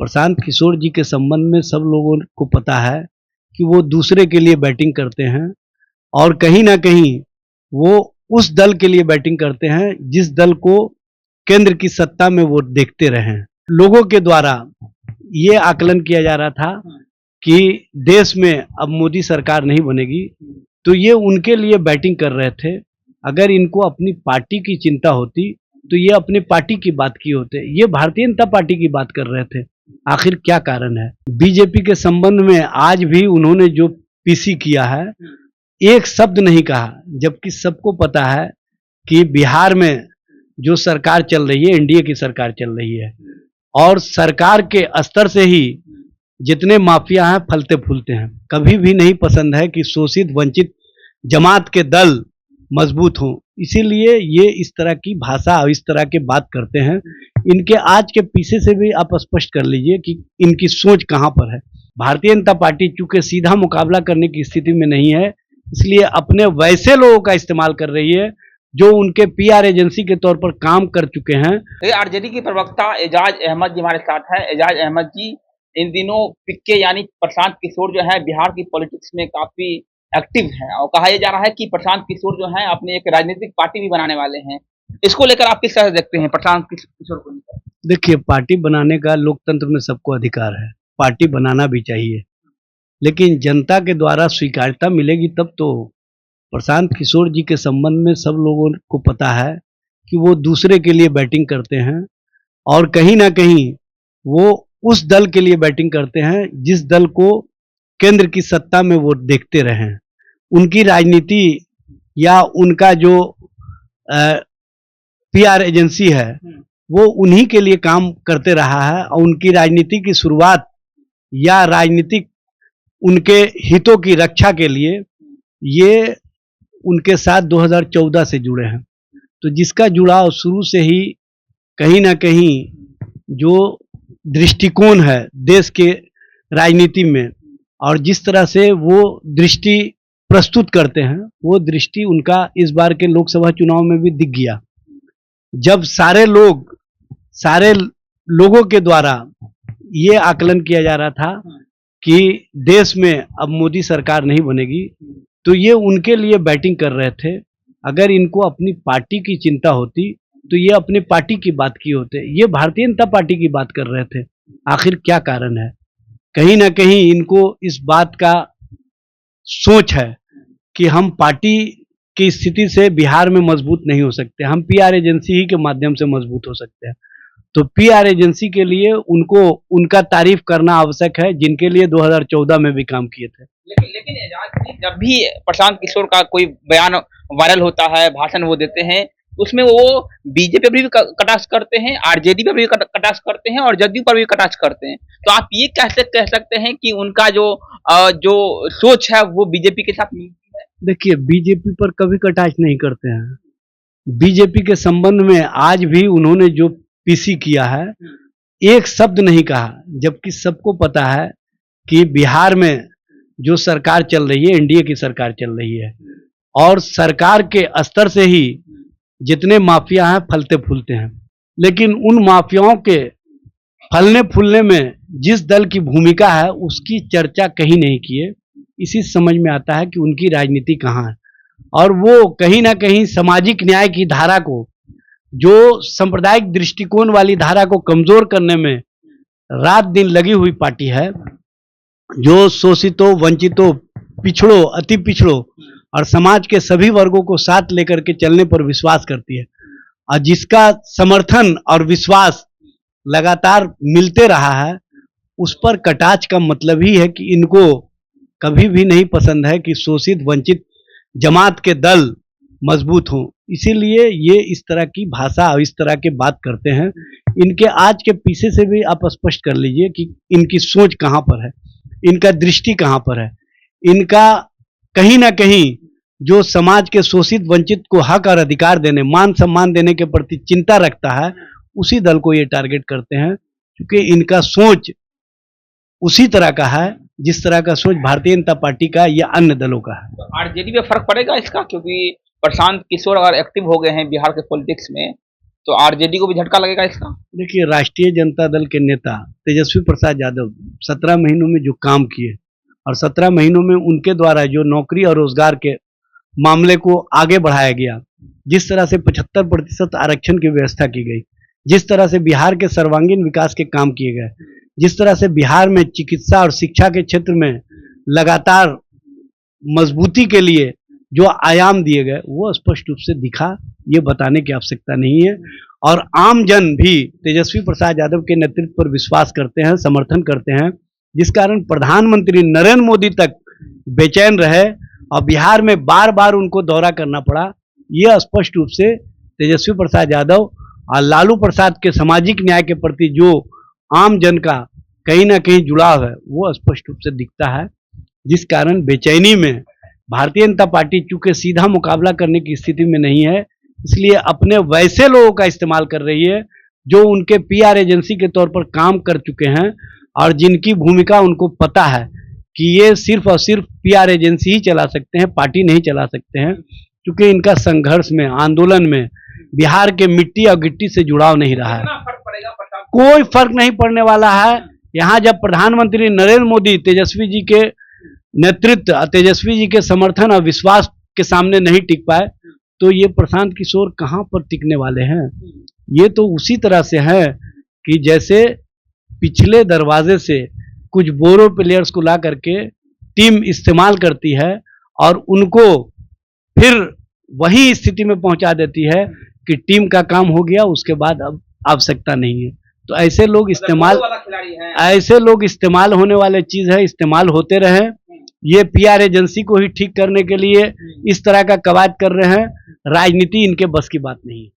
प्रशांत किशोर जी के संबंध में सब लोगों को पता है कि वो दूसरे के लिए बैटिंग करते हैं और कहीं ना कहीं वो उस दल के लिए बैटिंग करते हैं जिस दल को केंद्र की सत्ता में वो देखते रहे हैं। लोगों के द्वारा ये आकलन किया जा रहा था कि देश में अब मोदी सरकार नहीं बनेगी, तो ये उनके लिए बैटिंग कर रहे थे। अगर इनको अपनी पार्टी की चिंता होती तो ये अपनी पार्टी की बात किए होते, ये भारतीय जनता पार्टी की बात कर रहे थे। आखिर क्या कारण है? बीजेपी के संबंध में आज भी उन्होंने जो पीसी किया है, एक शब्द नहीं कहा, जबकि सबको पता है कि बिहार में जो सरकार चल रही है, एनडीए की सरकार चल रही है और सरकार के स्तर से ही जितने माफिया हैं फलते फूलते हैं। कभी भी नहीं पसंद है कि शोषित वंचित जमात के दल मजबूत हों, इसीलिए ये इस तरह की भाषा और इस तरह के बात करते हैं। इनके आज के पीछे से भी आप स्पष्ट कर लीजिए कि इनकी सोच कहां पर है। भारतीय जनता पार्टी चूंकि सीधा मुकाबला करने की स्थिति में नहीं है, इसलिए अपने वैसे लोगों का इस्तेमाल कर रही है जो उनके पीआर एजेंसी के तौर पर काम कर चुके हैं। आरजेडी के प्रवक्ता एजाज अहमद जी हमारे साथ है। एजाज अहमद जी, इन दिनों पिक्के यानी प्रशांत किशोर जो है बिहार की पॉलिटिक्स में काफी एक्टिव है और कहा यह जा रहा है कि प्रशांत किशोर जो है अपनी एक राजनीतिक पार्टी भी बनाने वाले हैं। इसको लेकर आप किस तरह देखते हैं प्रशांत किशोर को लेकर? देखिए, पार्टी बनाने का लोकतंत्र में सबको अधिकार है, पार्टी बनाना भी चाहिए, लेकिन जनता के द्वारा स्वीकार्यता मिलेगी तब तो। प्रशांत किशोर जी के संबंध में सब लोगों को पता है कि वो दूसरे के लिए बैटिंग करते हैं और कहीं ना कहीं वो उस दल के लिए बैटिंग करते हैं जिस दल को केंद्र की सत्ता में वो देखते रहे। उनकी राजनीति या उनका जो पीआर एजेंसी है वो उन्हीं के लिए काम करते रहा है और उनकी राजनीति की शुरुआत या राजनीतिक उनके हितों की रक्षा के लिए ये उनके साथ 2014 से जुड़े हैं। तो जिसका जुड़ाव शुरू से ही कहीं ना कहीं जो दृष्टिकोण है देश के राजनीति में और जिस तरह से वो दृष्टि प्रस्तुत करते हैं, वो दृष्टि उनका इस बार के लोकसभा चुनाव में भी दिख गया। जब सारे लोगों के द्वारा ये आकलन किया जा रहा था कि देश में अब मोदी सरकार नहीं बनेगी, तो ये उनके लिए बैटिंग कर रहे थे। अगर इनको अपनी पार्टी की चिंता होती तो ये अपनी पार्टी की बात किए होते, ये भारतीय जनता पार्टी की बात कर रहे थे। आखिर क्या कारण है? कहीं ना कहीं इनको इस बात का सोच है कि हम पार्टी की स्थिति से बिहार में मजबूत नहीं हो सकते, हम पीआर एजेंसी ही के माध्यम से मजबूत हो सकते हैं। तो पीआर एजेंसी के लिए उनको उनका तारीफ करना आवश्यक है, जिनके लिए 2014 में भी काम किए थे। लेकिन एजाज जी, जब भी प्रशांत किशोर का कोई बयान वायरल होता है, भाषण वो देते हैं, उसमें वो बीजेपी पर भी कटाक्ष करते हैं, आरजेडी पर भी कटाक्ष करते हैं और जदयू पर भी कटाक्ष करते हैं। तो आप ये कैसे कह सकते हैं कि उनका जो सोच है वो बीजेपी के साथ मिलती है? देखिए, बीजेपी पर कभी कटाक्ष नहीं करते हैं। बीजेपी के संबंध में आज भी उन्होंने जो पीसी किया है, एक शब्द नहीं कहा, जबकि सबको पता है कि बिहार में जो सरकार चल रही है, एनडीए की सरकार चल रही है और सरकार के स्तर से ही जितने माफिया हैं फलते फूलते हैं। लेकिन उन माफियाओं के फलने फूलने में जिस दल की भूमिका है उसकी चर्चा कहीं नहीं किए। इसी समझ में आता है कि उनकी राजनीति कहाँ है और वो कहीं ना कहीं सामाजिक न्याय की धारा को, जो सांप्रदायिक दृष्टिकोण वाली धारा को कमजोर करने में रात दिन लगी हुई पार्टी है, जो शोषितों, वंचितों, पिछड़ों, अति पिछड़ों और समाज के सभी वर्गों को साथ लेकर के चलने पर विश्वास करती है और जिसका समर्थन और विश्वास लगातार मिलते रहा है, उस पर कटाक्ष का मतलब ही है कि इनको कभी भी नहीं पसंद है कि शोषित वंचित जमात के दल मजबूत हों, इसीलिए ये इस तरह की भाषा और इस तरह के बात करते हैं। इनके आज के पीछे से भी आप स्पष्ट कर लीजिए कि इनकी सोच कहां पर है, इनका दृष्टि कहां पर है। इनका कहीं ना कहीं जो समाज के शोषित वंचित को हक और अधिकार देने, मान सम्मान देने के प्रति चिंता रखता है, उसी दल को ये टारगेट करते हैं, क्योंकि इनका सोच उसी तरह का है जिस तरह का सोच भारतीय जनता पार्टी का या अन्य दलों का है। तो आरजेडी पे फर्क पड़ेगा इसका, क्योंकि प्रशांत किशोर अगर एक्टिव हो गए हैं बिहार के पॉलिटिक्स में, तो आरजेडी को भी झटका लगेगा इसका। देखिए, राष्ट्रीय जनता दल के नेता तेजस्वी प्रसाद यादव 17 महीनों में जो काम किए और 17 महीनों में उनके द्वारा जो नौकरी और रोजगार के मामले को आगे बढ़ाया गया, जिस तरह से 75% आरक्षण की व्यवस्था की गई, जिस तरह से बिहार के सर्वांगीण विकास के काम किए गए, जिस तरह से बिहार में चिकित्सा और शिक्षा के क्षेत्र में लगातार मजबूती के लिए जो आयाम दिए गए, वो स्पष्ट रूप से दिखा, ये बताने की आवश्यकता नहीं है। और आम जन भी तेजस्वी प्रसाद यादव के नेतृत्व पर विश्वास करते हैं, समर्थन करते हैं, जिस कारण प्रधानमंत्री नरेंद्र मोदी तक बेचैन रहे और बिहार में बार बार उनको दौरा करना पड़ा। ये स्पष्ट रूप से तेजस्वी प्रसाद यादव और लालू प्रसाद के सामाजिक न्याय के प्रति जो आम जन का कहीं ना कहीं जुड़ाव है, वो स्पष्ट रूप से दिखता है, जिस कारण बेचैनी में भारतीय जनता पार्टी चूंकि सीधा मुकाबला करने की स्थिति में नहीं है, इसलिए अपने वैसे लोगों का इस्तेमाल कर रही है जो उनके पीआर एजेंसी के तौर पर काम कर चुके हैं और जिनकी भूमिका उनको पता है कि ये सिर्फ और सिर्फ पीआर एजेंसी ही चला सकते हैं, पार्टी नहीं चला सकते हैं, क्योंकि इनका संघर्ष में, आंदोलन में बिहार के मिट्टी और गिट्टी से जुड़ाव नहीं रहा है। कोई फर्क नहीं पड़ने वाला है। यहाँ जब प्रधानमंत्री नरेंद्र मोदी तेजस्वी जी के नेतृत्व, तेजस्वी जी के समर्थन और विश्वास के सामने नहीं टिक पाए, तो ये प्रशांत किशोर कहाँ पर टिकने वाले हैं। ये तो उसी तरह से है कि जैसे पिछले दरवाजे से कुछ बोरो प्लेयर्स को ला करके टीम इस्तेमाल करती है और उनको फिर वही स्थिति में पहुंचा देती है कि टीम का काम हो गया, उसके बाद अब आवश्यकता नहीं है। तो ऐसे लोग इस्तेमाल होने वाले चीज है, इस्तेमाल होते रहे। ये पीआर एजेंसी को ही ठीक करने के लिए इस तरह का कवायद कर रहे हैं। राजनीति इनके बस की बात नहीं है।